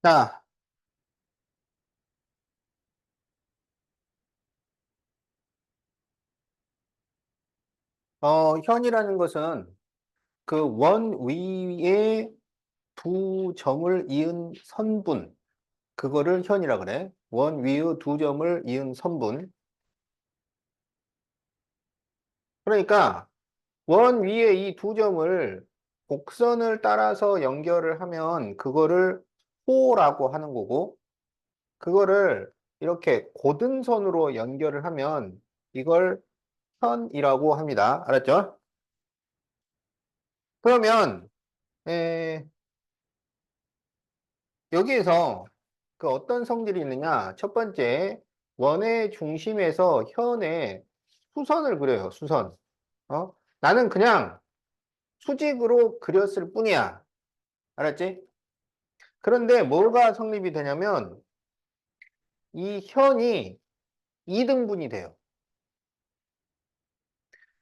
자, 현이라는 것은 그 원 위에 두 점을 이은 선분, 그거를 현이라 그래. 원 위의 두 점을 이은 선분. 그러니까 원 위에 이 두 점을 곡선을 따라서 연결을 하면 그거를 호라고 하는 거고, 그거를 이렇게 고등선으로 연결을 하면 이걸 현이라고 합니다. 알았죠? 그러면 에, 여기에서 그 어떤 성질이 있느냐? 첫 번째, 원의 중심에서 현에 수선을 그려요, 수선. 나는 그냥 수직으로 그렸을 뿐이야. 알았지? 그런데 뭐가 성립이 되냐면, 이 현이 이등분이 돼요.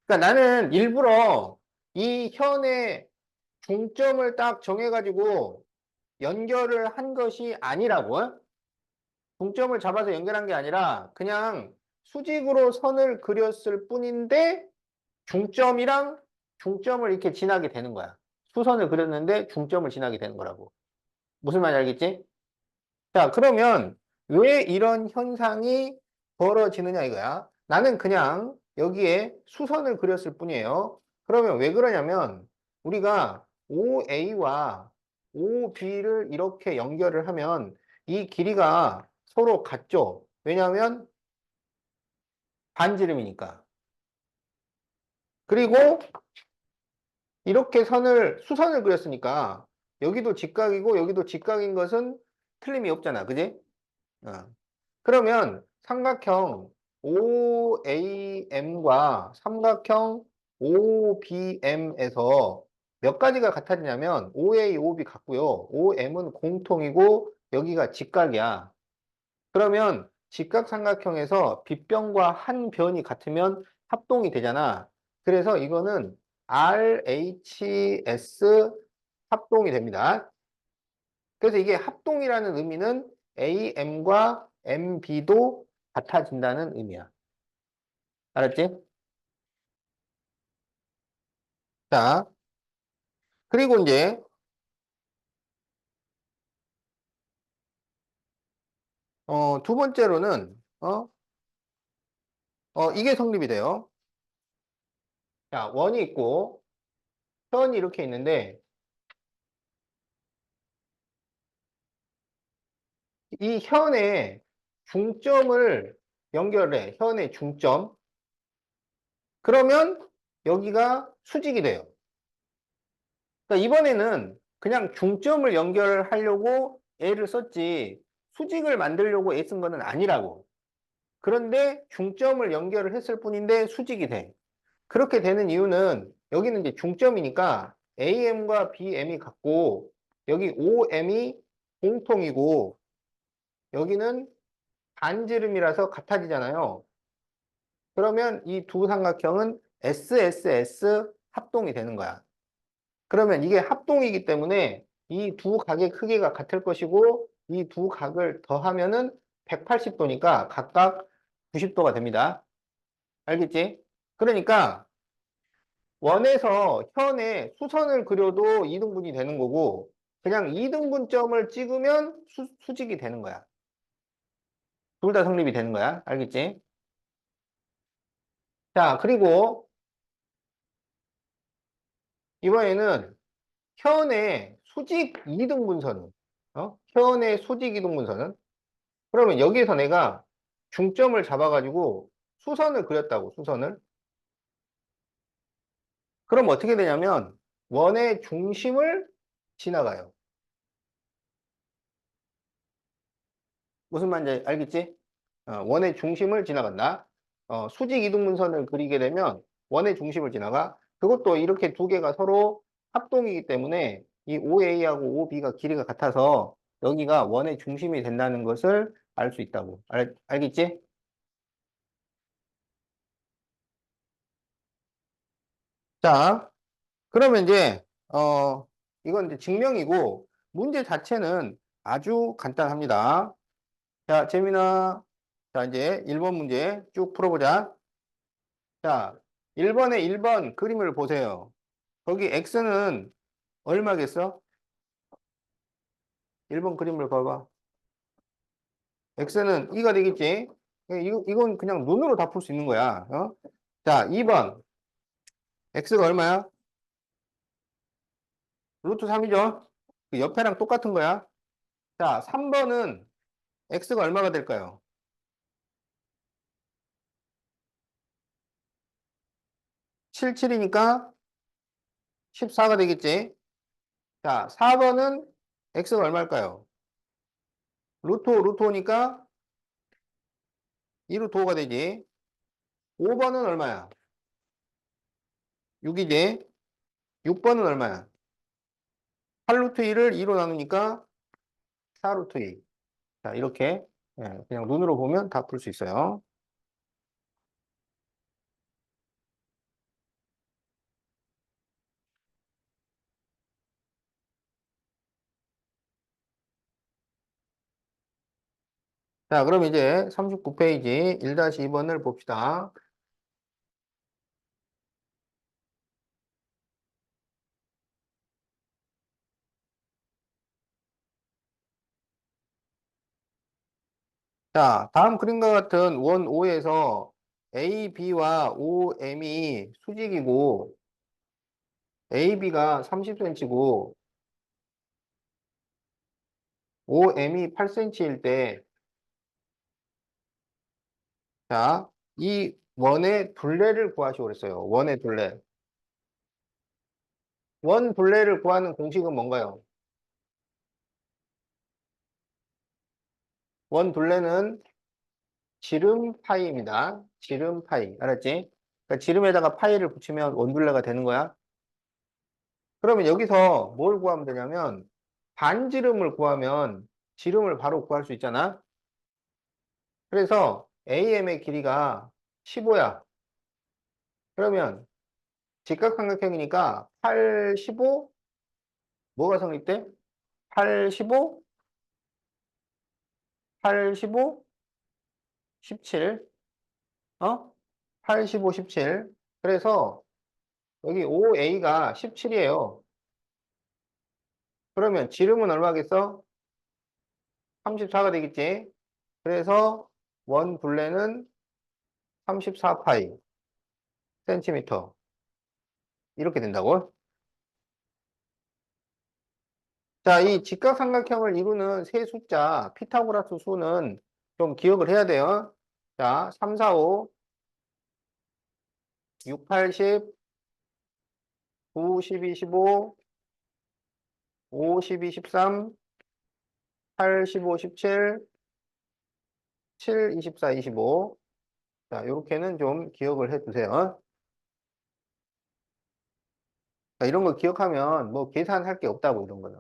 그러니까 나는 일부러 이 현의 중점을 딱 정해가지고 연결을 한 것이 아니라고. 중점을 잡아서 연결한 게 아니라 그냥 수직으로 선을 그렸을 뿐인데 중점이랑 중점을 이렇게 지나게 되는 거야. 수선을 그렸는데 중점을 지나게 되는 거라고. 무슨 말인지 알겠지? 자, 그러면 왜 이런 현상이 벌어지느냐 이거야. 나는 그냥 여기에 수선을 그렸을 뿐이에요. 그러면 왜 그러냐면 우리가 OA와 OB를 이렇게 연결을 하면 이 길이가 서로 같죠. 왜냐하면 반지름이니까. 그리고 이렇게 수선을 그렸으니까 여기도 직각이고 여기도 직각인 것은 틀림이 없잖아. 그지? 어. 그러면 삼각형 OAM과 삼각형 OBM에서 몇 가지가 같아지냐면 OA, OB 같고요. OM은 공통이고 여기가 직각이야. 그러면 직각삼각형에서 빗변과 한 변이 같으면 합동이 되잖아. 그래서 이거는 RHS 합동이 됩니다. 그래서 이게 합동이라는 의미는 AM과 MB도 같아진다는 의미야. 알았지? 자, 그리고 이제 두 번째로는 이게 성립이 돼요. 자, 원이 있고 현이 이렇게 있는데 이 현의 중점을 연결해. 현의 중점. 그러면 여기가 수직이 돼요. 그러니까 이번에는 그냥 중점을 연결하려고 애를 썼지 수직을 만들려고 애 쓴 거는 아니라고. 그런데 중점을 연결을 했을 뿐인데 수직이 돼. 그렇게 되는 이유는 여기는 이제 중점이니까 AM과 BM이 같고 여기 OM이 공통이고 여기는 반지름이라서 같아지잖아요. 그러면 이 두 삼각형은 SSS 합동이 되는 거야. 그러면 이게 합동이기 때문에 이 두 각의 크기가 같을 것이고 이 두 각을 더하면은 180도니까 각각 90도가 됩니다. 알겠지? 그러니까 원에서 현에 수선을 그려도 이등분이 되는 거고 그냥 이등분점을 찍으면 수직이 되는 거야. 둘 다 성립이 되는 거야. 알겠지? 자, 그리고 이번에는 현의 수직 이등분선은 현의 수직 이등분선은 그러면 여기에서 내가 중점을 잡아가지고 수선을 그렸다고 수선을 그럼 어떻게 되냐면 원의 중심을 지나가요. 무슨 말인지 알겠지? 원의 중심을 지나간다. 수직 이등분선을 그리게 되면 원의 중심을 지나가. 그것도 이렇게 두 개가 서로 합동이기 때문에 이 OA하고 OB가 길이가 같아서 여기가 원의 중심이 된다는 것을 알 수 있다고. 알겠지? 자, 그러면 이제 이건 이제 증명이고 문제 자체는 아주 간단합니다. 자, 재민아. 자, 이제 1번 문제 쭉 풀어보자. 자, 1번에 1번 그림을 보세요. 거기 x는 얼마겠어? 1번 그림을 봐봐. x는 2가 되겠지? 이건 그냥 눈으로 다 풀 수 있는 거야. 어? 자, 2번. x가 얼마야? 루트 3이죠? 그 옆에랑 똑같은 거야. 자, 3번은 x가 얼마가 될까요? 77이니까 14가 되겠지? 자, 4번은 x가 얼마일까요? 루트 5니까 2루트 5가 되지. 5번은 얼마야? 6이지. 6번은 얼마야? 8루트 2를 2로 나누니까 4루트 2. 자, 이렇게 그냥 눈으로 보면 다 풀 수 있어요. 자, 그럼 이제 39페이지 1-2번을 봅시다. 자, 다음 그림과 같은 원 O에서 A, B와 OM이 수직이고 AB가 30cm고 OM이 8cm일 때, 자, 이 원의 둘레를 구하시오 그랬어요. 원의 둘레. 원 둘레를 구하는 공식은 뭔가요? 원 둘레는 지름 파이입니다. 지름 파이. 알았지? 그러니까 지름에다가 파이를 붙이면 원 둘레가 되는 거야. 그러면 여기서 뭘 구하면 되냐면 반지름을 구하면 지름을 바로 구할 수 있잖아. 그래서 AM의 길이가 15야. 그러면 직각삼각형이니까 8, 15 뭐가 성립돼? 8, 15, 8, 15, 17. 어? 8, 15, 17. 그래서 여기 OA가 17이에요. 그러면 지름은 얼마겠어? 34가 되겠지. 그래서 원 둘레는 34파이 센티미터. 이렇게 된다고? 자, 이 직각삼각형을 이루는 세 숫자, 피타고라스 수는 좀 기억을 해야 돼요. 자, 3, 4, 5, 6, 8, 10, 9, 12, 15, 5, 12, 13, 8, 15, 17, 7, 24, 25. 자, 요렇게는 좀 기억을 해 두세요. 자, 이런 거 기억하면 뭐 계산할 게 없다고, 이런 거는.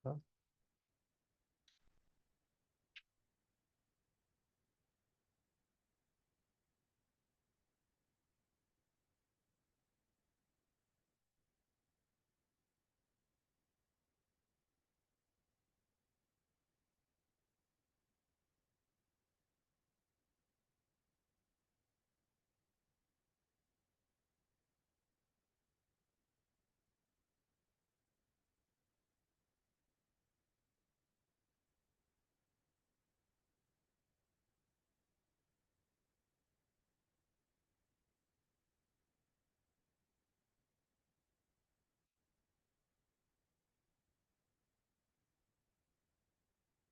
어?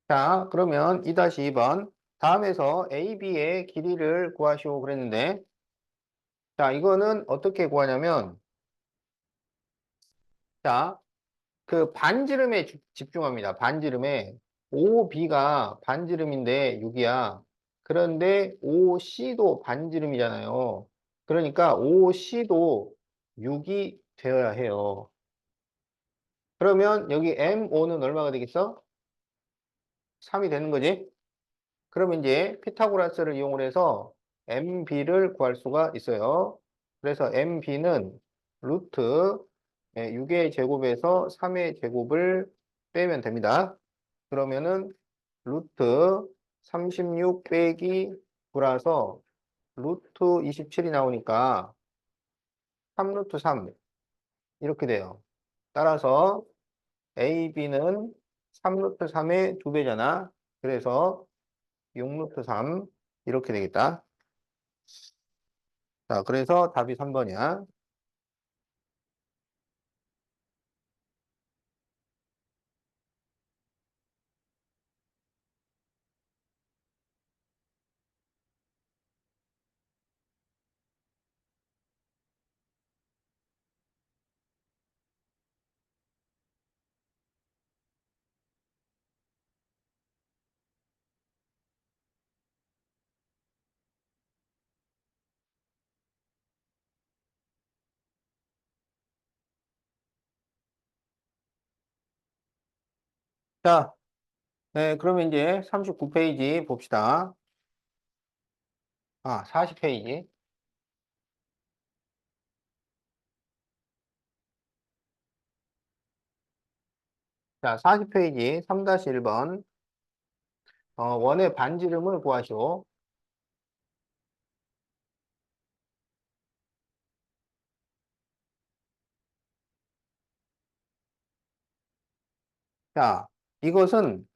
자, 그러면 2-2번. 다음에서 AB의 길이를 구하시오 그랬는데, 자, 이거는 어떻게 구하냐면, 자, 그 반지름에 집중합니다. 반지름에. OB가 반지름인데 6이야. 그런데 OC도 반지름이잖아요. 그러니까 OC도 6이 되어야 해요. 그러면 여기 MO는 얼마가 되겠어? 3이 되는 거지? 그럼 이제 피타고라스를 이용을 해서 MB를 구할 수가 있어요. 그래서 MB는 루트 6의 제곱에서 3의 제곱을 빼면 됩니다. 그러면은 루트 36 빼기 9라서 루트 27이 나오니까 3루트 3 이렇게 돼요. 따라서 AB는 3루트 3의 2배잖아. 그래서 6루트 3 이렇게 되겠다. 자, 그래서 답이 3번이야. 자, 네, 그러면 이제 39페이지 봅시다. 아, 40페이지. 자, 40페이지 3-1번. 원의 반지름을 구하시오. 자, 이것은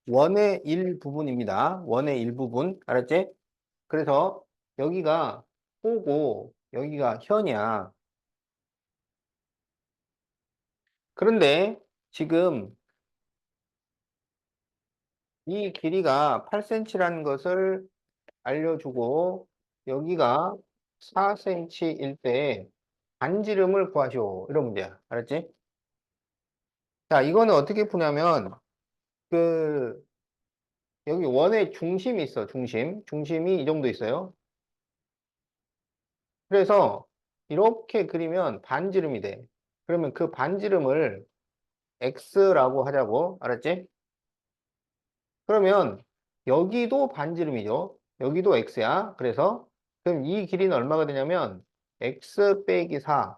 원의 일부분입니다. 원의 일부분. 알았지? 그래서 여기가 호고, 여기가 현이야. 그런데 지금 이 길이가 8cm라는 것을 알려주고 여기가 4cm일 때 반지름을 구하시오. 이런 문제야. 알았지? 자, 이거는 어떻게 푸냐면 그 여기 원의 중심이 있어. 중심. 중심이 이 정도 있어요. 그래서 이렇게 그리면 반지름이 돼. 그러면 그 반지름을 x라고 하자고. 알았지? 그러면 여기도 반지름이죠. 여기도 x야. 그래서 그럼 이 길이는 얼마가 되냐면 x 빼기 4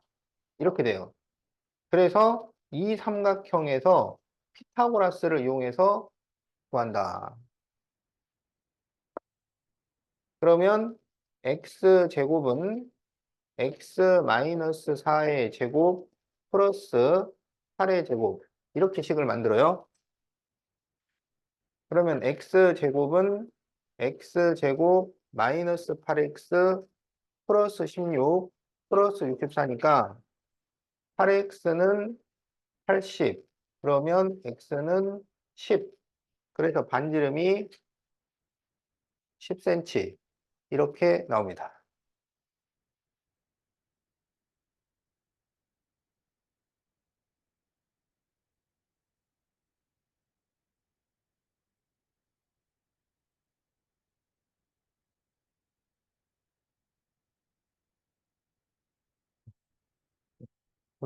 이렇게 돼요. 그래서 이 삼각형에서 피타고라스를 이용해서 구한다. 그러면 x제곱은 x 마이너스 4의 제곱 플러스 8의 제곱 이렇게 식을 만들어요. 그러면 x제곱은 x제곱 마이너스 8x 플러스 16 플러스 64니까 8x는 80 그러면 x는 10 그래서 반지름이 10cm 이렇게 나옵니다.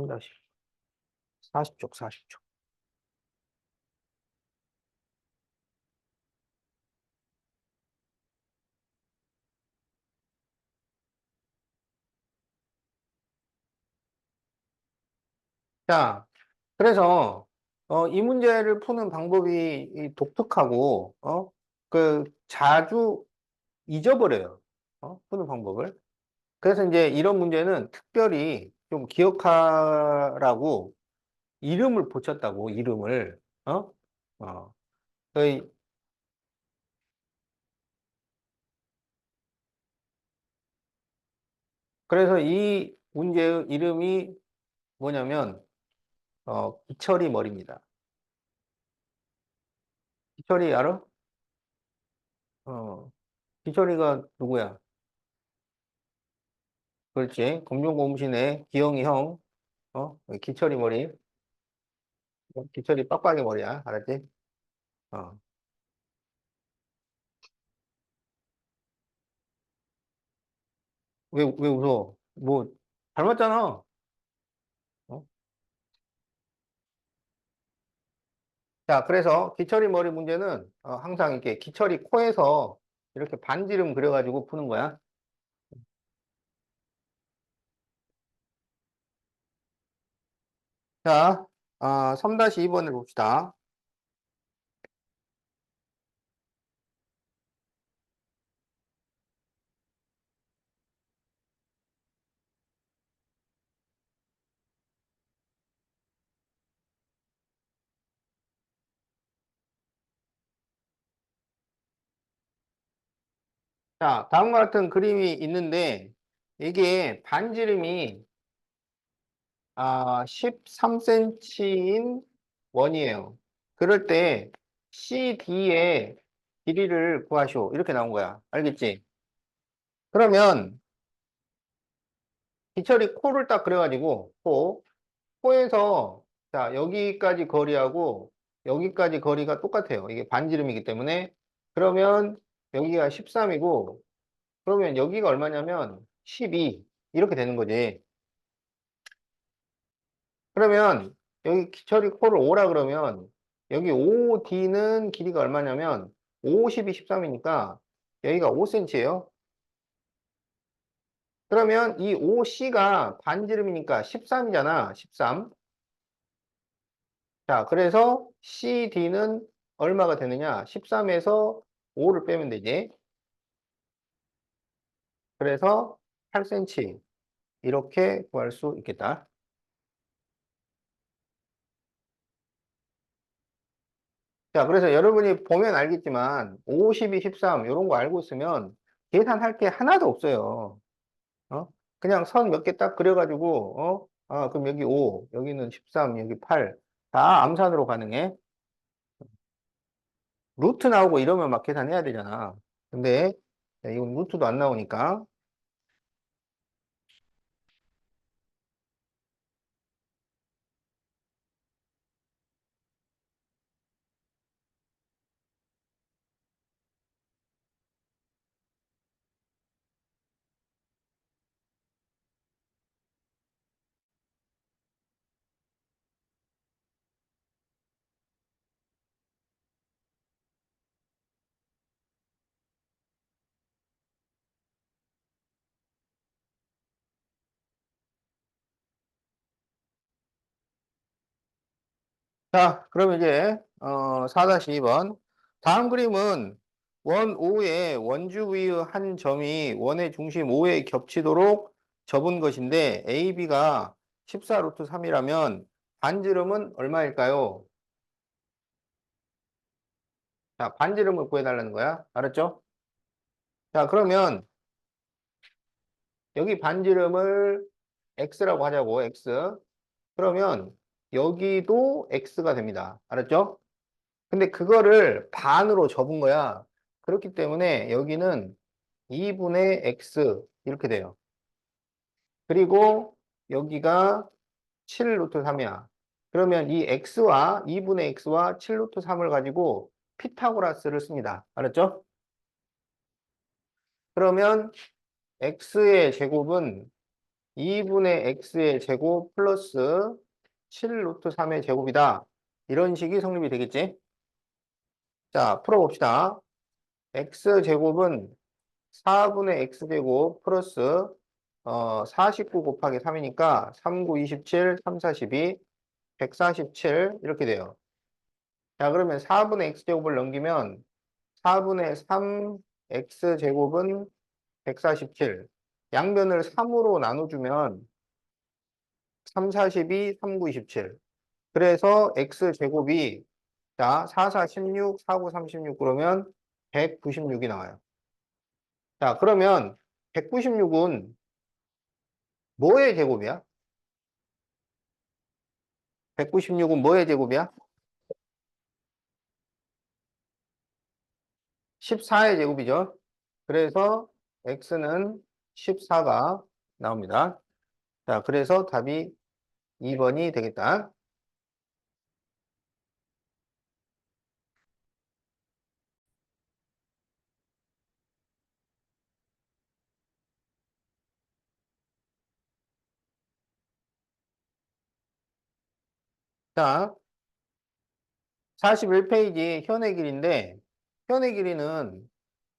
다시 40쪽 40쪽. 자, 그래서 이 문제를 푸는 방법이 이 독특하고 자주 잊어버려요. 푸는 방법을. 그래서 이제 이런 문제는 특별히 좀 기억하라고 이름을 붙였다고 이름을 어? 어. 거의 그래서 이 문제의 이름이 뭐냐면 기철이 머리입니다. 기철이 알아? 어, 기철이가 누구야? 그렇지. 금융고무신의 기영이 형. 기철이 머리. 기철이 빡빡이 머리야. 알았지? 어. 왜 웃어? 뭐, 닮았잖아. 어? 자, 그래서 기철이 머리 문제는 항상 이렇게 기철이 코에서 이렇게 반지름 그려가지고 푸는 거야. 자, 3-2번을 봅시다. 자, 다음과 같은 그림이 있는데, 이게 반지름이 13cm인 원이에요. 그럴 때 CD의 길이를 구하시오. 이렇게 나온 거야. 알겠지? 그러면 기철이 코를 딱 그려가지고 코에서 자 여기까지 거리하고 여기까지 거리가 똑같아요. 이게 반지름이기 때문에 그러면 여기가 13이고 그러면 여기가 얼마냐면 12 이렇게 되는 거지. 그러면 여기 기철이 코를 5라 그러면 여기 OD는 길이가 얼마냐면 5, 12, 13이니까 여기가 5cm예요. 그러면 이 OC가 반지름이니까 13이잖아. 13. 자, 그래서 CD는 얼마가 되느냐? 13에서 5를 빼면 되지. 그래서 8cm. 이렇게 구할 수 있겠다. 자, 그래서 여러분이 보면 알겠지만 5, 12, 13 이런 거 알고 있으면 계산할 게 하나도 없어요. 어? 그냥 선 몇 개 딱 그려가지고 그럼 여기 5, 여기는 13, 여기 8. 다 암산으로 가능해. 루트 나오고 이러면 막 계산해야 되잖아. 근데 이건 루트도 안 나오니까. 자, 그럼 이제 4-2번. 다음 그림은 원 O의 원주 부위의 한 점이 원의 중심 O에 겹치도록 접은 것인데 AB가 14 루트 3이라면 반지름은 얼마일까요? 자, 반지름을 구해달라는 거야. 알았죠? 자, 그러면 여기 반지름을 X라고 하자고, X. 그러면 여기도 X가 됩니다. 알았죠? 근데 그거를 반으로 접은 거야. 그렇기 때문에 여기는 2분의 X 이렇게 돼요. 그리고 여기가 7 루트 3이야. 그러면 이 X와 2분의 X와 7 루트 3을 가지고 피타고라스를 씁니다. 알았죠? 그러면 X의 제곱은 2분의 X의 제곱 플러스 7 루트 3의 제곱이다. 이런 식이 성립이 되겠지? 자, 풀어봅시다. X제곱은 4분의 X제곱 플러스 49 곱하기 3이니까 3, 9, 27, 3, 42, 147 이렇게 돼요. 자, 그러면 4분의 X제곱을 넘기면 4분의 3 X제곱은 147. 양변을 3으로 나눠주면 3, 42, 3, 9, 27. 그래서 X제곱이 자, 4, 4, 16, 4, 9, 36 그러면 196이 나와요. 자, 그러면 196은 뭐의 제곱이야? 196은 뭐의 제곱이야? 14의 제곱이죠. 그래서 x는 14가 나옵니다. 자, 그래서 답이 2번이 되겠다. 자, 41페이지 현의 길이인데, 현의 길이는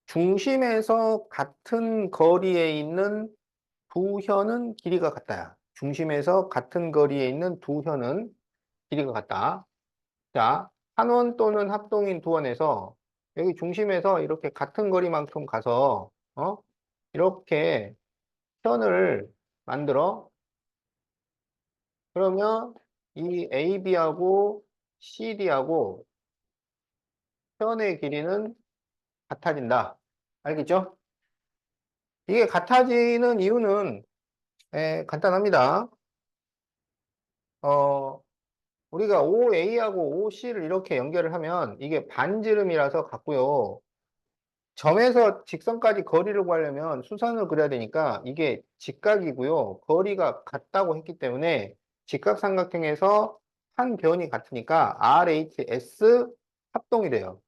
중심에서 같은 거리에 있는 두 현은 길이가 같다야. 중심에서 같은 거리에 있는 두 현은 길이가 같다. 자, 한원 또는 합동인 두 원에서 여기 중심에서 이렇게 같은 거리만큼 가서 이렇게 편을 만들어. 그러면 이 AB하고 CD하고 편의 길이는 같아진다. 알겠죠? 이게 같아지는 이유는 간단합니다. 어, 우리가 OA하고 OC를 이렇게 연결을 하면 이게 반지름이라서 같고요. 점에서 직선까지 거리를 구하려면 수선을 그려야 되니까 이게 직각이고요. 거리가 같다고 했기 때문에 직각삼각형에서 한 변이 같으니까 RHS 합동이 돼요.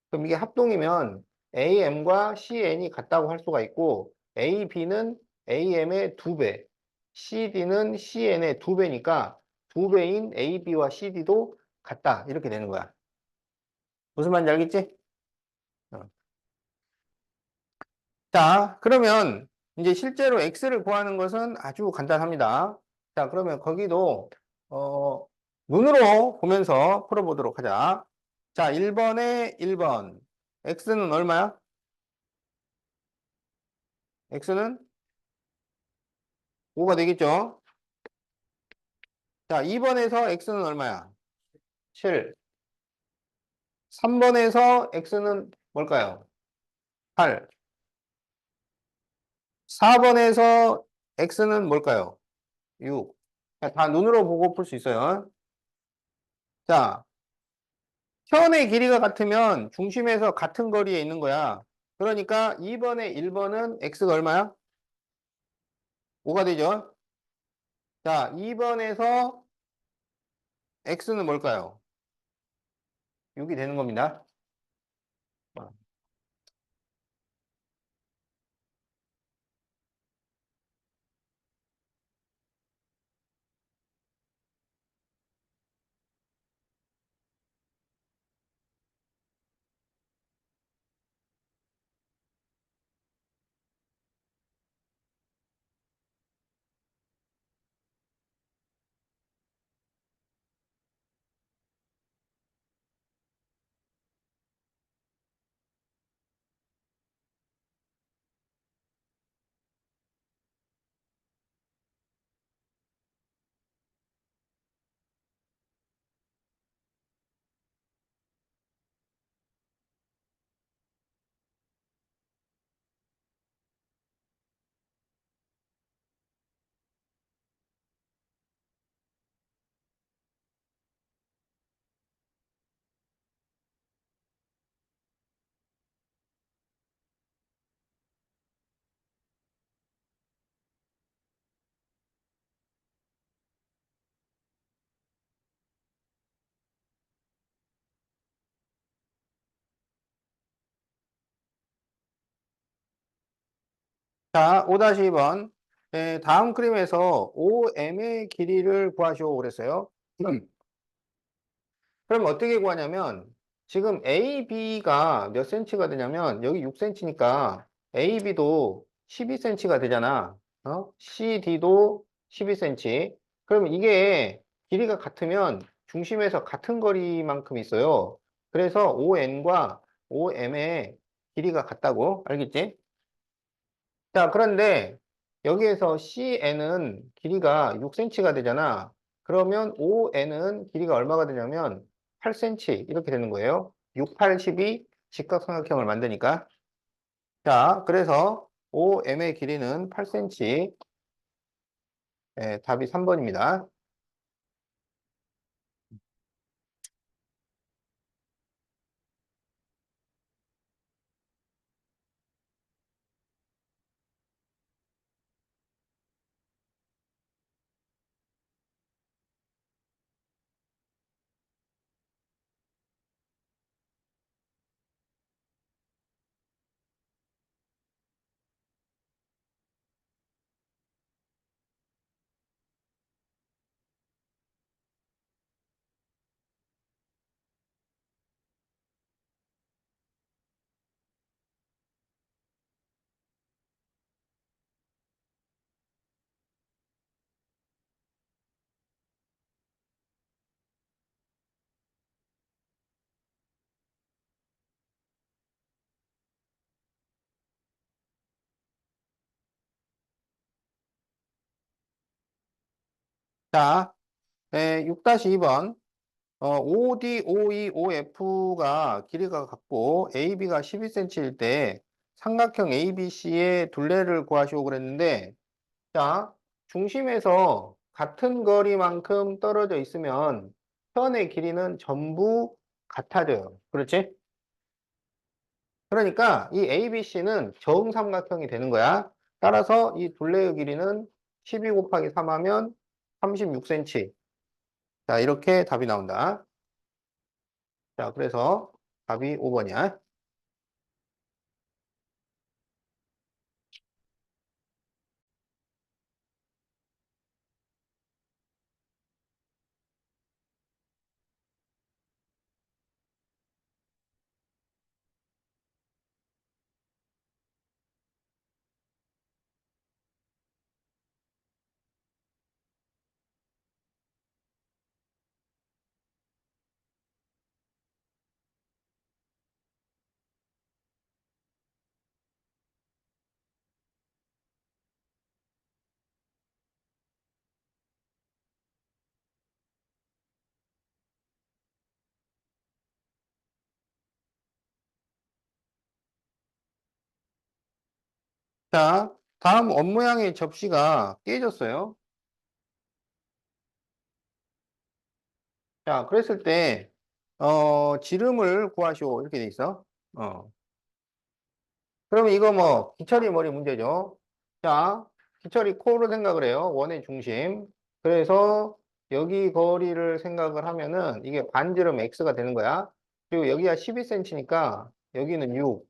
그럼 이게 합동이면 AM과 CN이 같다고 할 수가 있고 AB는 AM의 2배, CD는 CN의 2배니까 2배인 AB와 CD도 같다. 이렇게 되는 거야. 무슨 말인지 알겠지? 어. 자, 그러면 이제 실제로 X를 구하는 것은 아주 간단합니다. 자, 그러면 거기도 어, 눈으로 보면서 풀어보도록 하자. 자, 1번에 1번. X는 얼마야? X는 5가 되겠죠? 자, 2번에서 X는 얼마야? 7. 3번에서 X는 뭘까요? 8. 4번에서 X는 뭘까요? 6. 다 눈으로 보고 풀 수 있어요. 자, 현의 길이가 같으면 중심에서 같은 거리에 있는 거야. 그러니까 2번에 1번은 X가 얼마야? 5가 되죠? 자, 2번에서 X는 뭘까요? 6이 되는 겁니다. 자, 5-2번. 다음 그림에서 OM의 길이를 구하시오 그랬어요. 그럼 어떻게 구하냐면 지금 AB가 몇 cm가 되냐면 여기 6cm니까 AB도 12cm가 되잖아. CD도 12cm. 그럼 이게 길이가 같으면 중심에서 같은 거리만큼 있어요. 그래서 ON과 OM의 길이가 같다고 알겠지? 자, 그런데 여기에서 CN은 길이가 6cm가 되잖아. 그러면 ON은 길이가 얼마가 되냐면 8cm 이렇게 되는 거예요. 6, 8, 12 직각삼각형을 만드니까. 자, 그래서 OM의 길이는 8cm. 답이 3번입니다. 자, 6-2번. OD, OE, OF가 길이가 같고 AB가 12cm일 때 삼각형 ABC의 둘레를 구하시오 그랬는데, 자, 중심에서 같은 거리만큼 떨어져 있으면 편의 길이는 전부 같아져요. 그렇지? 그러니까 이 ABC는 정삼각형이 되는 거야. 따라서 이 둘레의 길이는 12 곱하기 3 하면 36cm. 자, 이렇게 답이 나온다. 자, 그래서 답이 5번이야. 자, 다음 업모양의 접시가 깨졌어요. 자, 그랬을 때, 지름을 구하시오. 이렇게 돼 있어. 어. 그러면 이거 뭐, 기철이 머리 문제죠. 자, 기철이 코로 생각을 해요. 원의 중심. 그래서 여기 거리를 생각을 하면은 이게 반지름 x가 되는 거야. 그리고 여기가 12cm니까 여기는 6.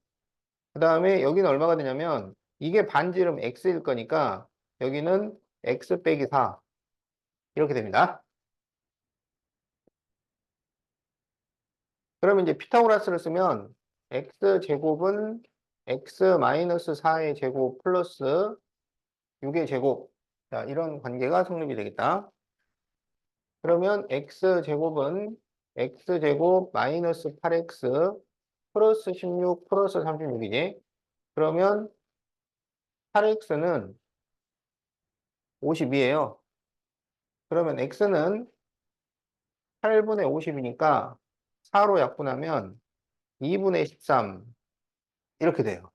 그 다음에 여기는 얼마가 되냐면 이게 반지름 x일 거니까 여기는 x 빼기 4. 이렇게 됩니다. 그러면 이제 피타고라스를 쓰면 x제곱은 x 마이너스 4의 제곱 플러스 6의 제곱. 자, 이런 관계가 성립이 되겠다. 그러면 x제곱은 x제곱 마이너스 8x 플러스 16 플러스 36이지. 그러면 8x는 50이에요. 그러면 x는 8분의 50이니까 4로 약분하면 2분의 13 이렇게 돼요.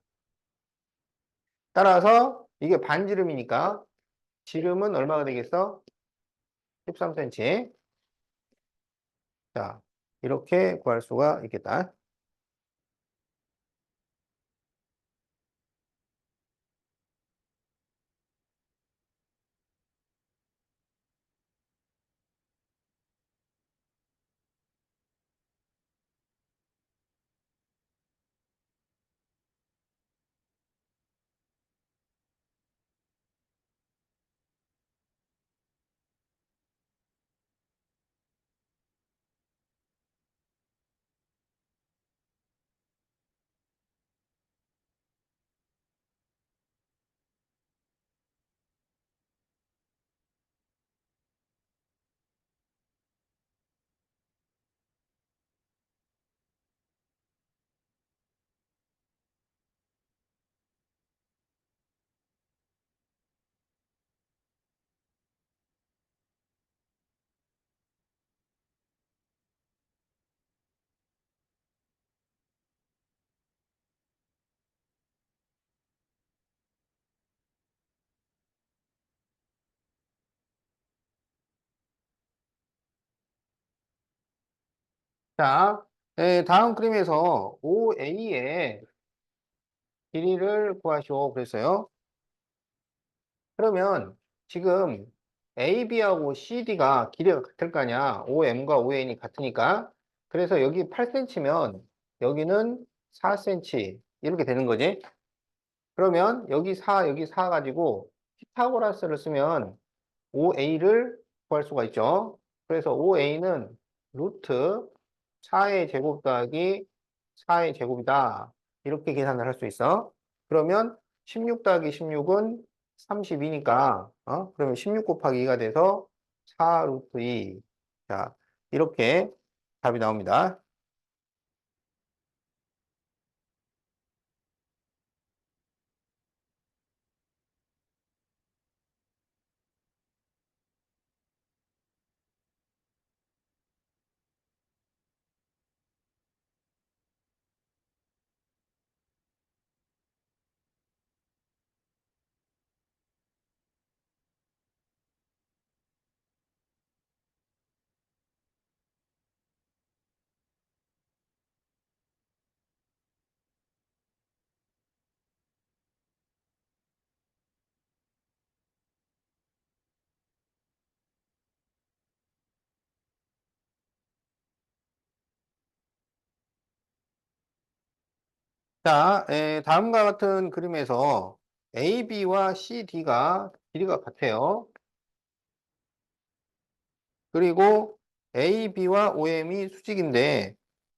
따라서 이게 반지름이니까 지름은 얼마가 되겠어? 13cm. 자, 이렇게 구할 수가 있겠다. 자, 다음 그림에서 OA의 길이를 구하시오 그랬어요. 그러면 지금 AB하고 CD가 길이가 같을 거 아니야. OM과 ON이 같으니까. 그래서 여기 8cm면 여기는 4cm 이렇게 되는 거지. 그러면 여기 4 가지고 피타고라스를 쓰면 OA를 구할 수가 있죠. 그래서 OA는 루트 4의 제곱 더하기 4의 제곱이다. 이렇게 계산을 할 수 있어. 그러면 16 더하기 16은 32니까, 그러면 16 곱하기 2가 돼서 4 루트 2. 자, 이렇게 답이 나옵니다. 자, 다음과 같은 그림에서 AB와 CD가 길이가 같아요. 그리고 AB와 OM이 수직인데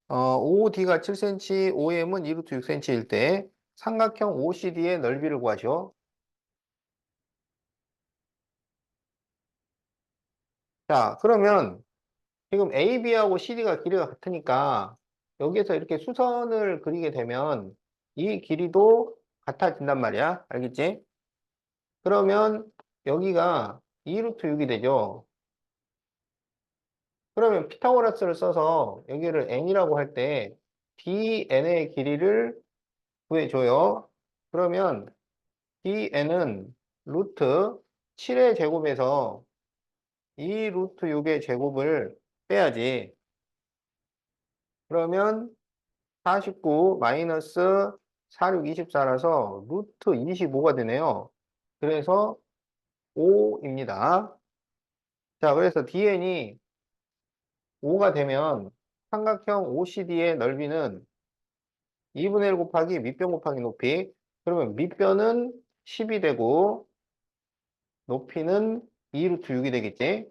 OD가 7cm, OM은 2루트 6cm일 때 삼각형 OCD의 넓이를 구하죠. 자, 그러면 지금 AB하고 CD가 길이가 같으니까 여기에서 이렇게 수선을 그리게 되면 이 길이도 같아진단 말이야. 알겠지? 그러면 여기가 2루트 6이 되죠. 그러면 피타고라스를 써서 여기를 n이라고 할 때 dn의 길이를 구해줘요. 그러면 dn은 루트 7의 제곱에서 2 루트 6의 제곱을 빼야지. 그러면 49 마이너스 46, 24라서 루트 25가 되네요. 그래서 5입니다. 자, 그래서 dn이 5가 되면 삼각형 OCD의 넓이는 2분의 1 곱하기 밑변 곱하기 높이. 그러면 밑변은 10이 되고 높이는 2 루트 6이 되겠지.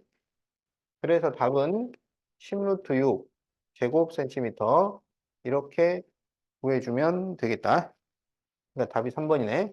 그래서 답은 10 루트 6 제곱 센티미터 이렇게 구해주면 되겠다. 그러니까 답이 3번이네.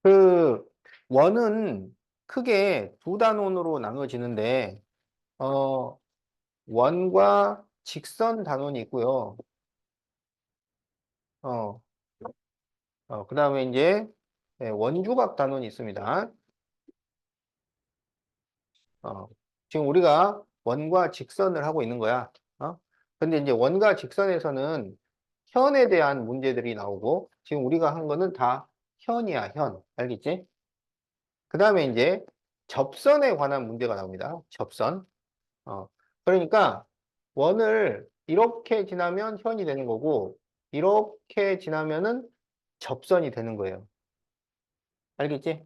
그 원은 크게 두 단원으로 나눠지는데 어, 원과 직선 단원이 있고요. 어, 그다음에 이제 원주각 단원이 있습니다. 어, 지금 우리가 원과 직선을 하고 있는 거야. 근데 이제 원과 직선에서는 현에 대한 문제들이 나오고 지금 우리가 한 거는 다 현이야, 현. 알겠지? 그다음에 이제 접선에 관한 문제가 나옵니다. 접선. 어, 그러니까 원을 이렇게 지나면 현이 되는 거고 이렇게 지나면은 접선이 되는 거예요. 알겠지?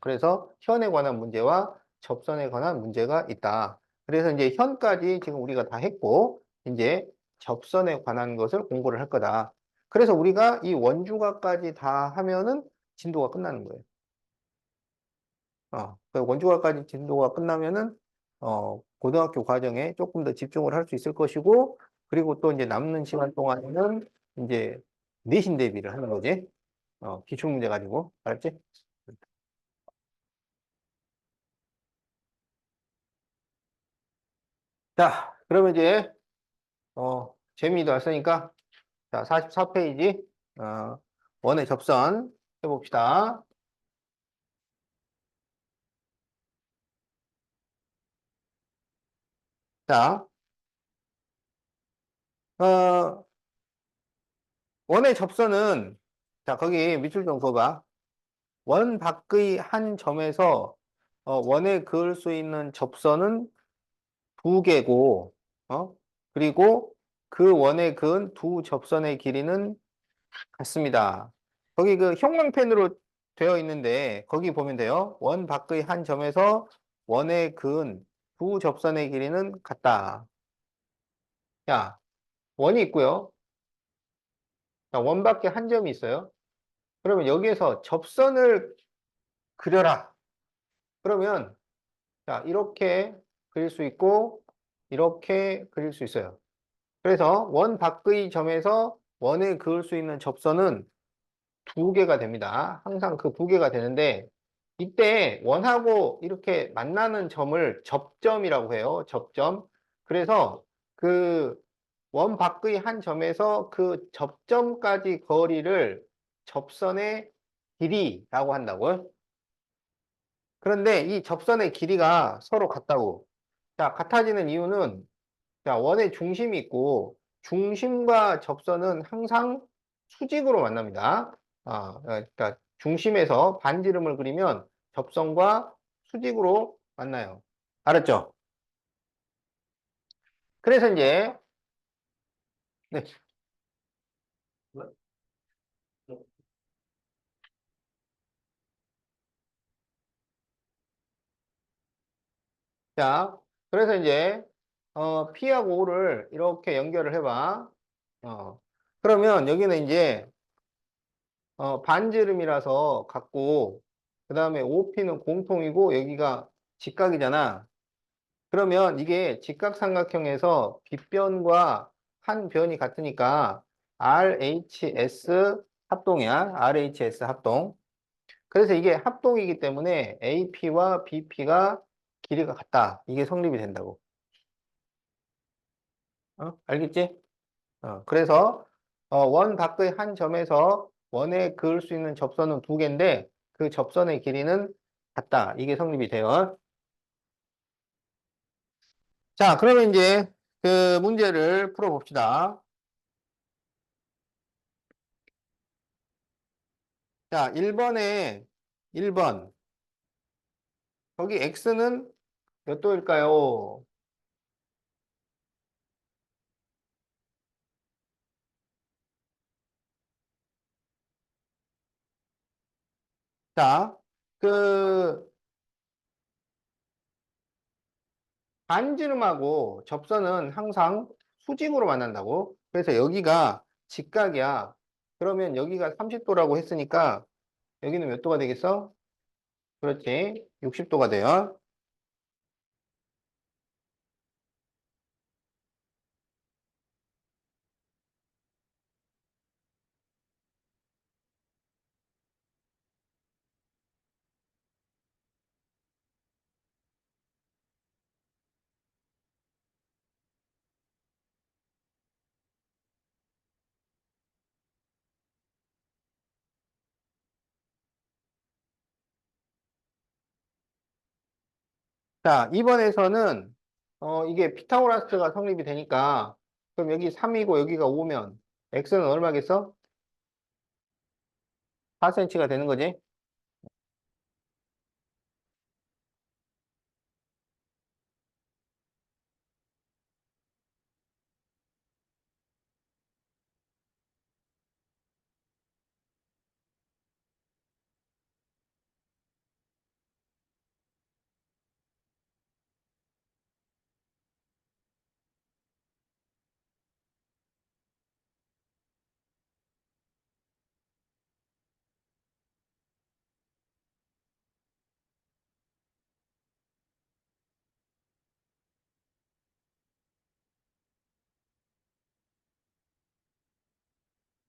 그래서 현에 관한 문제와 접선에 관한 문제가 있다. 그래서 이제 현까지 지금 우리가 다 했고 이제 접선에 관한 것을 공부를 할 거다. 그래서 우리가 이 원주각까지 다 하면은 진도가 끝나는 거예요. 그 원주각까지 진도가 끝나면은 고등학교 과정에 조금 더 집중을 할 수 있을 것이고 그리고 또 이제 남는 시간 동안에는 이제 내신 대비를 하는 거지. 기출문제 가지고 알았지? 자, 그러면 이제 재미도 왔으니까 자, 44페이지 원의 접선 해봅시다. 자, 어, 원의 접선은 자, 거기 밑줄 좀 그어봐. 원 밖의 한 점에서 원에 그을 수 있는 접선은 두 개고, 그리고 그 원에 그은 두 접선의 길이는 같습니다. 거기 그 형광펜으로 되어 있는데 거기 보면 돼요. 원 밖의 한 점에서 원에 그은 두 접선의 길이는 같다. 야, 원이 있고요. 자, 원 밖에 한 점이 있어요. 그러면 여기에서 접선을 그려라. 그러면 자, 이렇게 그릴 수 있고 이렇게 그릴 수 있어요. 그래서 원 밖의 점에서 원에 그을 수 있는 접선은 두 개가 됩니다. 항상 그 두 개가 되는데 이때 원하고 이렇게 만나는 점을 접점이라고 해요. 접점. 그래서 그 원 밖의 한 점에서 그 접점까지 거리를 접선의 길이라고 한다고요. 그런데 이 접선의 길이가 서로 같다고. 자, 같아지는 이유는, 자, 원의 중심이 있고, 중심과 접선은 항상 수직으로 만납니다. 그러니까 중심에서 반지름을 그리면 접선과 수직으로 만나요. 알았죠? 그래서 이제, 네. 자, 그래서 이제, P하고 O를 이렇게 연결을 해봐. 어, 그러면 여기는 이제, 반지름이라서 같고, 그 다음에 OP는 공통이고, 여기가 직각이잖아. 그러면 이게 직각삼각형에서 빗변과 한 변이 같으니까 RHS 합동이야. RHS 합동. 그래서 이게 합동이기 때문에 AP와 BP가 길이가 같다. 이게 성립이 된다고. 알겠지? 그래서 원 밖의 한 점에서 원에 그을 수 있는 접선은 두 개인데 그 접선의 길이는 같다. 이게 성립이 돼요. 자, 그러면 이제 그 문제를 풀어봅시다. 자, 1번에 1번. 거기 x는 몇 도일까요? 자, 그 반지름하고 접선은 항상 수직으로 만난다고. 그래서 여기가 직각이야. 그러면 여기가 30도라고 했으니까 여기는 몇 도가 되겠어? 그렇지. 60도가 돼요. 자, 2번에서는 이게 피타고라스가 성립이 되니까 그럼 여기 3이고 여기가 5면 x는 얼마겠어? 4cm가 되는 거지.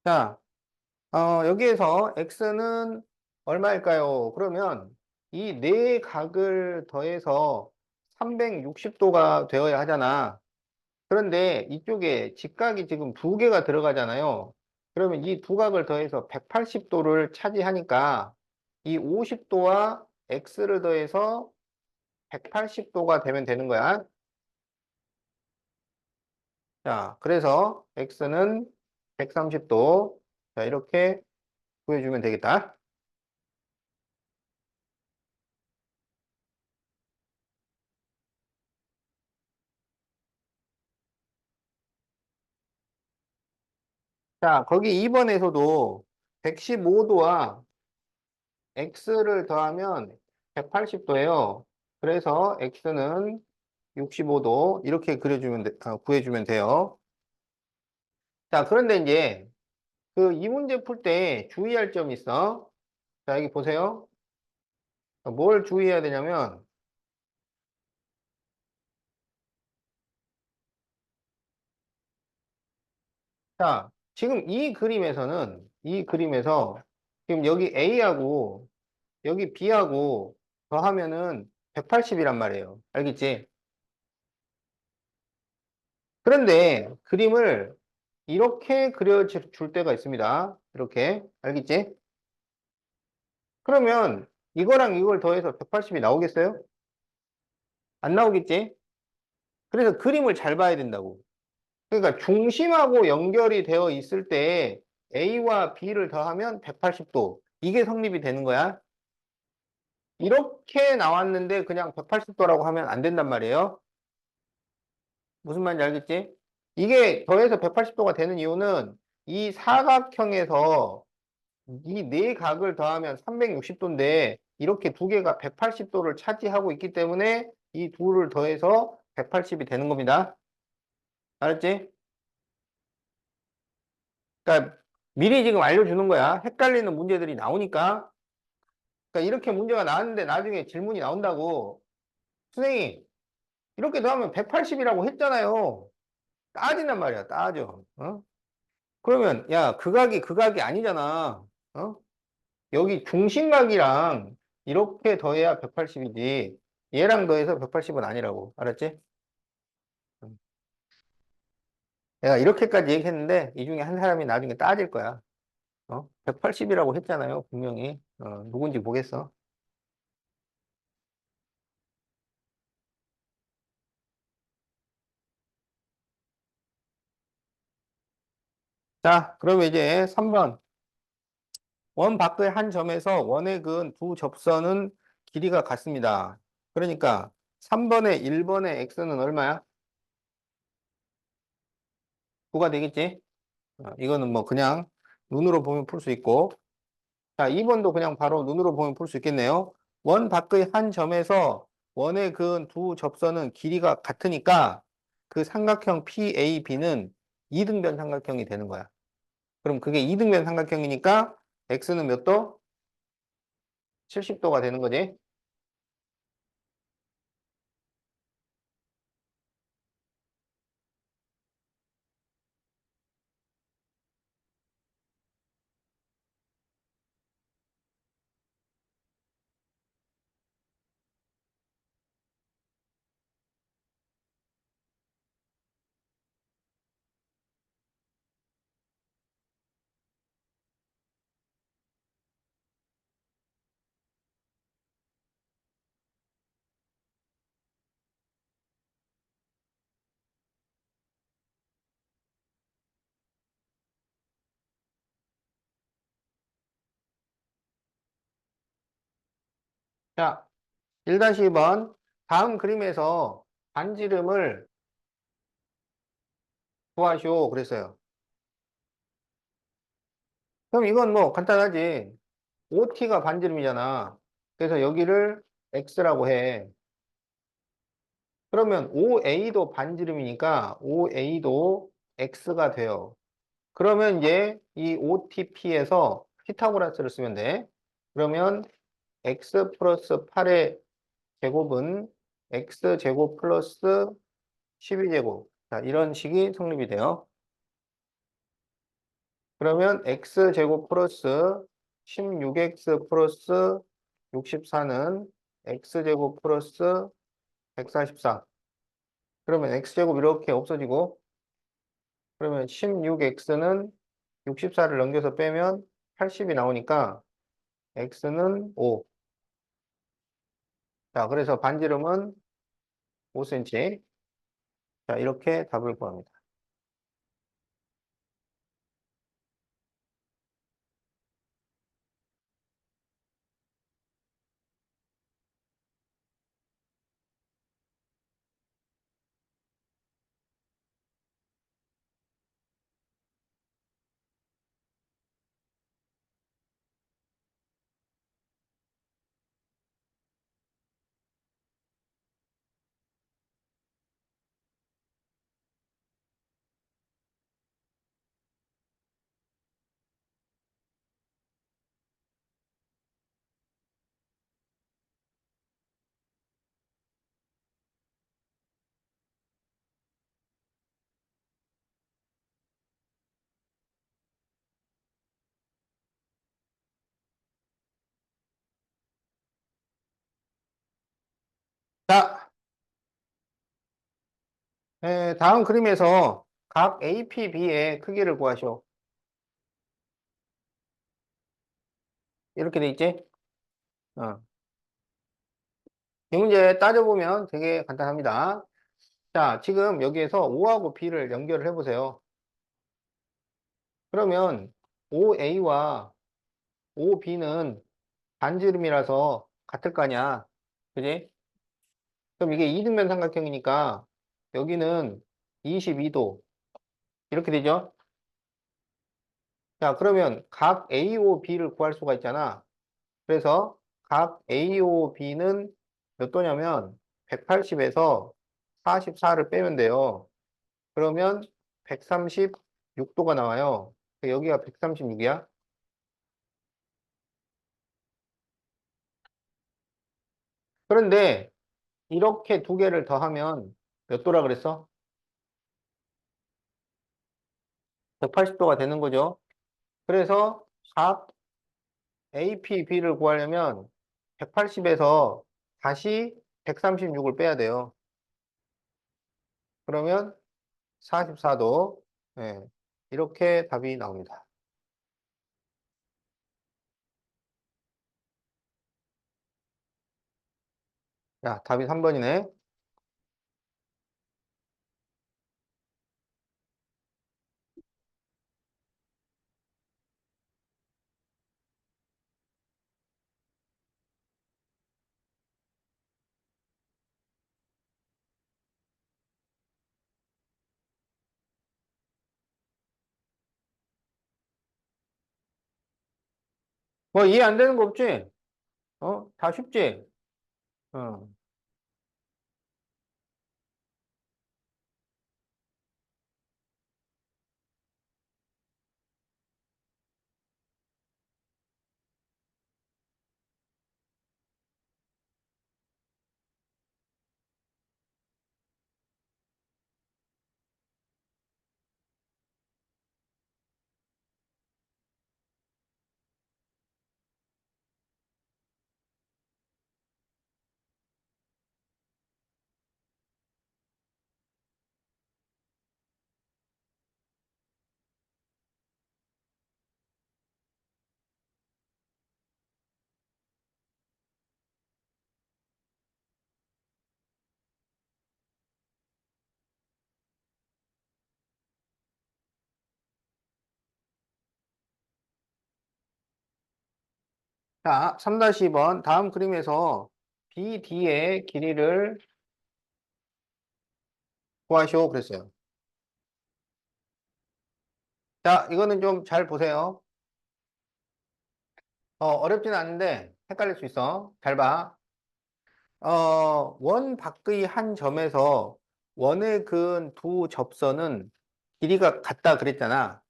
자, 여기에서 x는 얼마일까요? 그러면 이 네 각을 더해서 360도가 되어야 하잖아. 그런데 이쪽에 직각이 지금 두 개가 들어가잖아요. 그러면 이 두 각을 더해서 180도를 차지하니까 이 50도와 x를 더해서 180도가 되면 되는 거야. 자, 그래서 x는 130도. 자, 이렇게 구해주면 되겠다. 자, 거기 2번에서도 115도와 x를 더하면 180도예요. 그래서 x는 65도 이렇게 구해주면 돼요. 자, 그런데 이제 그 이 문제 풀 때 주의할 점이 있어. 자, 여기 보세요. 뭘 주의해야 되냐면, 자, 지금 이 그림에서 지금 여기 A하고 여기 B하고 더하면은 180이란 말이에요. 알겠지? 그런데 그림을 이렇게 그려줄 때가 있습니다. 이렇게. 알겠지? 그러면 이거랑 이걸 더해서 180이 나오겠어요? 안 나오겠지? 그래서 그림을 잘 봐야 된다고. 그러니까 중심하고 연결이 되어 있을 때 A와 B를 더하면 180도. 이게 성립이 되는 거야. 이렇게 나왔는데 그냥 180도라고 하면 안 된단 말이에요. 무슨 말인지 알겠지? 이게 더해서 180도가 되는 이유는 이 사각형에서 이 네 각을 더하면 360도인데 이렇게 두 개가 180도를 차지하고 있기 때문에 이 둘을 더해서 180이 되는 겁니다. 알았지? 그러니까 미리 지금 알려주는 거야. 헷갈리는 문제들이 나오니까. 그러니까 이렇게 문제가 나왔는데 나중에 질문이 나온다고. 선생님, 이렇게 더하면 180이라고 했잖아요. 따진단 말이야, 따져. 어? 그러면, 야, 그 각이 아니잖아. 어? 여기 중심각이랑 이렇게 더해야 180이지. 얘랑 더해서 180은 아니라고. 알았지? 내가 이렇게까지 얘기했는데 이 중에 한 사람이 나중에 따질 거야. 180이라고 했잖아요. 분명히. 누군지 보겠어. 자, 그러면 이제 3번. 원 밖의 한 점에서 원의 그은 두 접선은 길이가 같습니다. 그러니까 3번에 1번의 x는 얼마야? 9가 되겠지? 이거는 뭐 그냥 눈으로 보면 풀 수 있고. 자, 2번도 그냥 바로 눈으로 보면 풀 수 있겠네요. 원 밖의 한 점에서 원의 그은 두 접선은 길이가 같으니까 그 삼각형 PAB는 이등변 삼각형이 되는 거야. 그럼 그게 이등변 삼각형이니까 x는 몇 도? 70도가 되는 거지. 자, 1-2번. 다음 그림에서 반지름을 구하시오. 그랬어요. 그럼 이건 뭐 간단하지. OT가 반지름이잖아. 그래서 여기를 X라고 해. 그러면 OA도 반지름이니까 OA도 X가 돼요. 그러면 이제 이 OTP에서 피타고라스를 쓰면 돼. 그러면 X 플러스 8의 제곱은 X제곱 플러스 12제곱. 자, 이런 식이 성립이 돼요. 그러면 x제곱 플러스 16x 플러스 64는 x제곱 플러스 144. 그러면 x제곱 이렇게 없어지고, 그러면 16x는 64를 넘겨서 빼면 80이 나오니까 x는 5. 자, 그래서 반지름은 5cm. 자, 이렇게 답을 구합니다. 자, 다음 그림에서 각 APB의 크기를 구하시오. 이렇게 돼 있지? 어. 이 문제 따져보면 되게 간단합니다. 자, 지금 여기에서 O하고 B를 연결을 해보세요. 그러면 OA와 OB는 반지름이라서 같을 거 아니야. 그지? 그럼 이게 이등변 삼각형이니까 여기는 22도 이렇게 되죠? 자, 그러면 각 AOB를 구할 수가 있잖아. 그래서 각 AOB는 몇 도냐면 180에서 44를 빼면 돼요. 그러면 136도가 나와요. 여기가 136이야. 그런데 이렇게 두 개를 더하면 몇 도라 그랬어? 180도가 되는 거죠. 그래서 각 APB를 구하려면 180에서 다시 136을 빼야 돼요. 그러면 44도. 예, 이렇게 답이 나옵니다. 야, 답이 3번이네. 뭐 이해 안 되는 거 없지? 다 쉽지? 어. 자, 3-2번 다음 그림에서 BD의 길이를 구하시오 그랬어요. 자, 이거는 좀 잘 보세요. 어렵지는 않은데 헷갈릴 수 있어. 잘 봐. 원 밖의 한 점에서 원에 그은 두 접선은 길이가 같다 그랬잖아.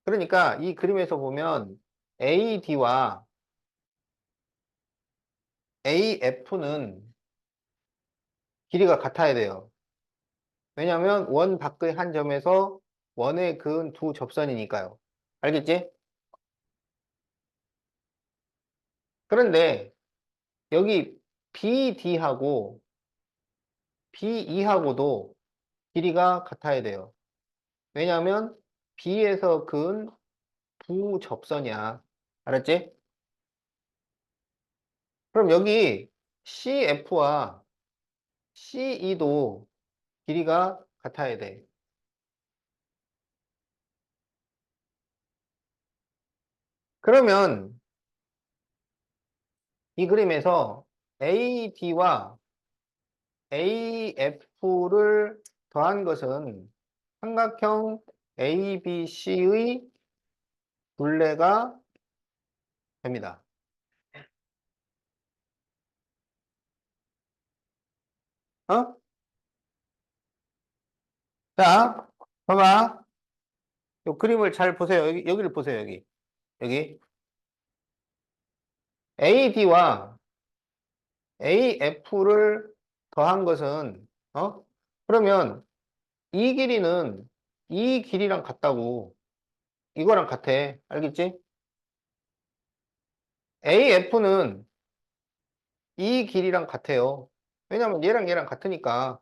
그러니까 이 그림에서 보면 AD와 AF는 길이가 같아야 돼요. 왜냐하면 원 밖의 한 점에서 원에 그은 두 접선이니까요. 알겠지? 그런데 여기 BD하고 BE하고도 길이가 같아야 돼요. 왜냐하면 B에서 그은 두 접선이야. 알았지? 그럼 여기 CF와 CE도 길이가 같아야 돼. 그러면 이 그림에서 AD와 AF를 더한 것은 삼각형 ABC의 둘레가 됩니다. 어? 자, 봐봐. 이 그림을 잘 보세요. 여기를 보세요. 여기. 여기. AD와 AF를 더한 것은, 그러면 이 길이는 이 길이랑 같다고. 이거랑 같아. 알겠지? AF는 이 길이랑 같아요. 왜냐면 얘랑 얘랑 같으니까.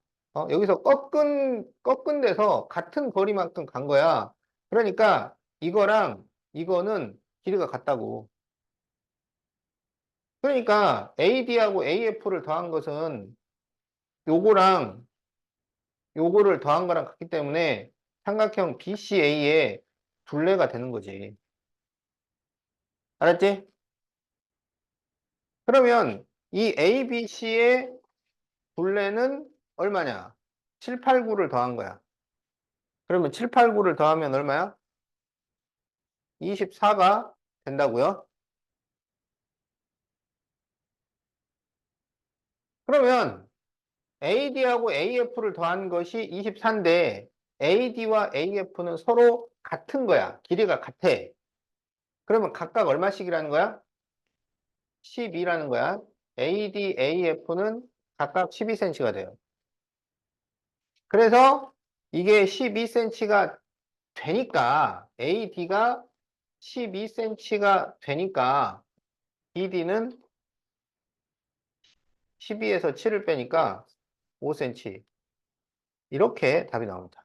여기서 꺾은 데서 같은 거리만큼 간 거야. 그러니까 이거랑 이거는 길이가 같다고. 그러니까 AD하고 AF를 더한 것은 요거랑 요거를 더한 거랑 같기 때문에 삼각형 BCA의 둘레가 되는 거지. 알았지? 그러면 이 ABC의 둘레는 얼마냐? 7, 8, 9를 더한 거야. 그러면 7, 8, 9를 더하면 얼마야? 24가 된다고요? 그러면 AD하고 AF를 더한 것이 24인데 AD와 AF는 서로 같은 거야. 길이가 같아. 그러면 각각 얼마씩이라는 거야? 12라는 거야. AD, AF는 각각 12cm가 돼요. 그래서 이게 12cm가 되니까 AD가 12cm가 되니까 BD는 12에서 7을 빼니까 5cm. 이렇게 답이 나옵니다.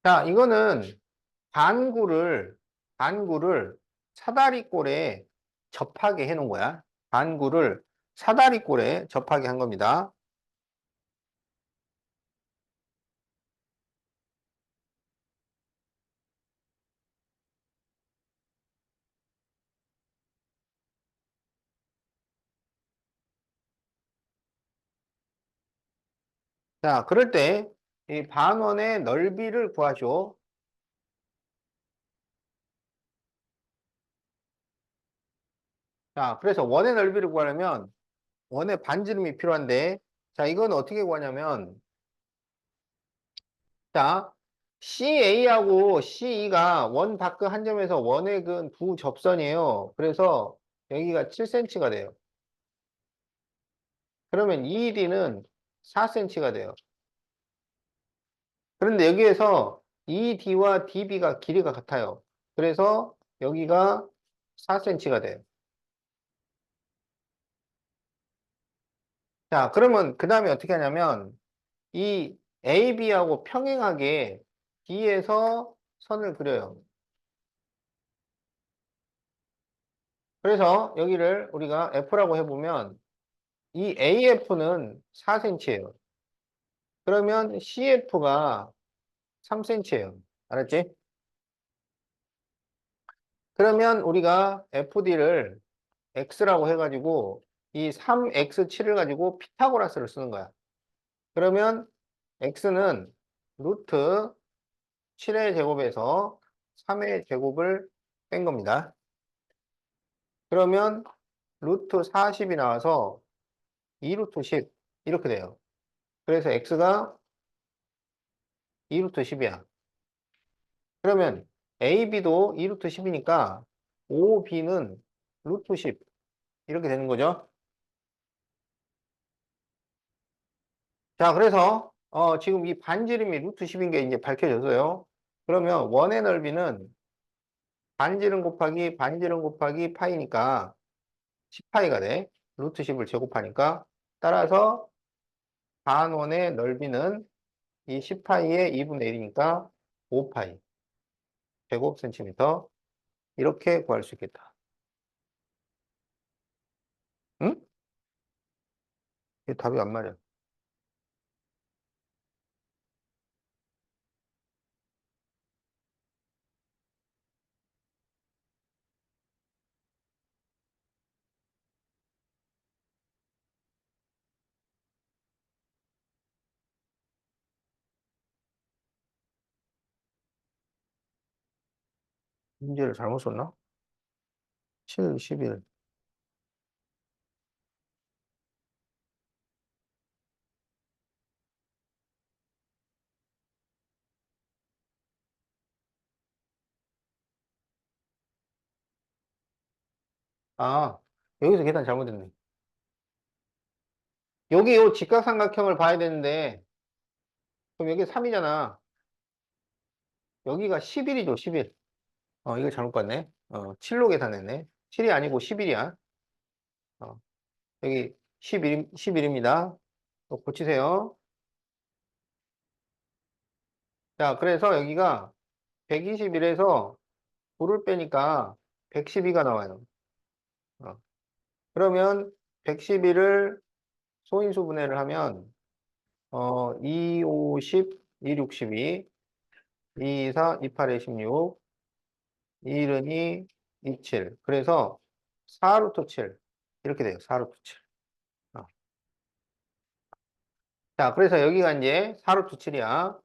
자, 이거는 반구를, 반구를 사다리꼴에 접하게 해 놓은 거야. 반구를 사다리꼴에 접하게 한 겁니다. 자, 그럴 때 이 반원의 넓이를 구하시오. 자, 그래서 원의 넓이를 구하려면 원의 반지름이 필요한데, 자, 이건 어떻게 구하냐면, 자, CA하고 CE가 원 다크 한 점에서 원의 근 두 접선이에요. 그래서 여기가 7cm가 돼요. 그러면 ED는 4cm가 돼요. 그런데 여기에서 ED와 DB가 길이가 같아요. 그래서 여기가 4cm가 돼요. 자, 그러면 그 다음에 어떻게 하냐면, 이 AB하고 평행하게 D에서 선을 그려요. 그래서 여기를 우리가 F라고 해보면 이 AF는 4cm예요. 그러면 CF가 3cm예요. 알았지? 그러면 우리가 FD를 X라고 해가지고 이 3X7을 가지고 피타고라스를 쓰는 거야. 그러면 X는 루트 7의 제곱에서 3의 제곱을 뺀 겁니다. 그러면 루트 40이 나와서 2루트 10 이렇게 돼요. 그래서 x가 2루트 10이야. 그러면 AB도 2루트 10이니까 OB는 루트 10 이렇게 되는 거죠. 자, 그래서 지금 이 반지름이 루트 10인 게 이제 밝혀졌어요. 그러면 원의 넓이는 반지름 곱하기 파이니까 10파이가 돼. 루트 10을 제곱하니까. 따라서 반원의 넓이는 이 10파이의 2분의 1이니까 5파이 제곱 센티미터 이렇게 구할 수 있겠다. 응? 이게 답이 안 맞아. 문제를 잘못 썼나? 7, 11. 아, 여기서 계산 잘못했네. 여기 요 직각삼각형을 봐야 되는데, 그럼 여기 3이잖아. 여기가 11이죠, 11. 이거 잘못 봤네. 7로 계산했네. 7이 아니고 11이야. 어, 여기 11입니다. 고치세요. 자, 그래서 여기가 121에서 9를 빼니까 112가 나와요. 어, 그러면 111을 소인수 분해를 하면, 2, 5, 10, 2, 6, 12, 2, 4, 2, 8에 16, 2, 1은 2, 2, 7. 그래서 4루트 7. 이렇게 돼요. 4루트 7. 어. 자, 그래서 여기가 이제 4루트 7이야.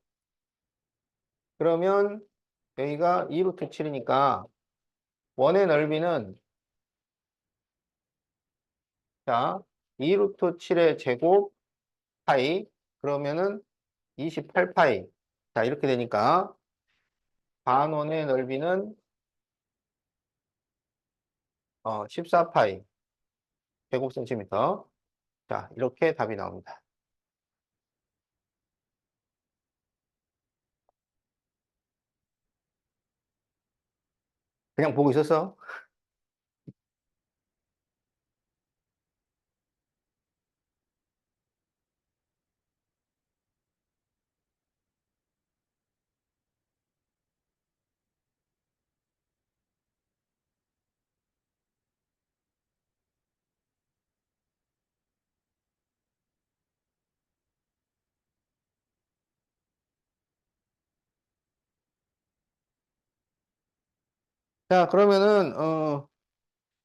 그러면 여기가 2루트 7이니까 원의 넓이는, 자, 2루트 7의 제곱 파이. 그러면은 28파이. 자, 이렇게 되니까 반원의 넓이는 14파이 제곱센티미터. 자, 이렇게 답이 나옵니다. 그냥 보고 있었어? 자, 그러면은,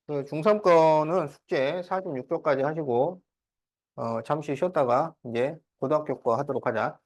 그 중3 거는 숙제 46교까지 하시고, 잠시 쉬었다가 이제 고등학교 거 하도록 하자.